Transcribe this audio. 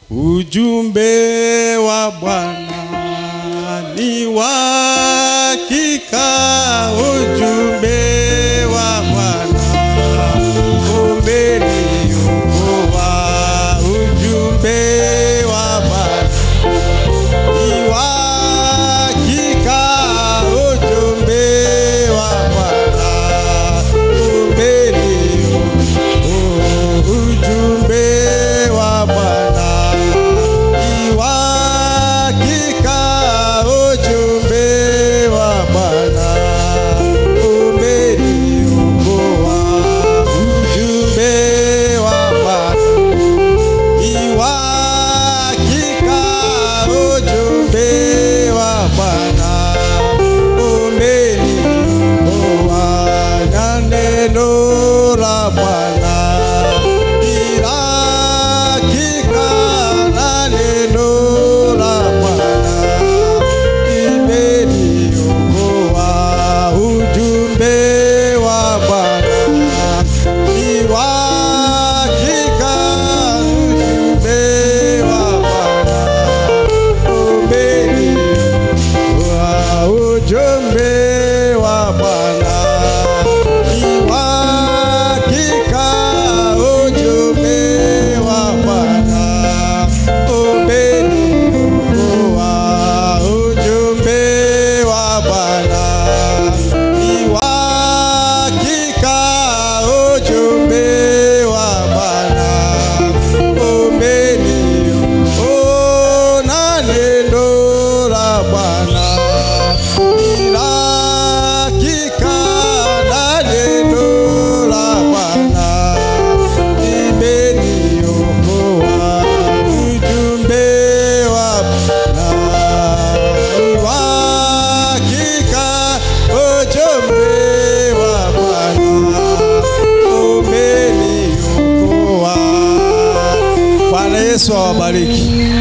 Ujumbe wa Bwana ni wa hakika, ujumbe wa Bwana umeniokoa. Ujumbe wa Bwana ni wa hakika, ujumbe wa Bwana umeniokoa. Ujumbe wa Bwana Yesu awabariki.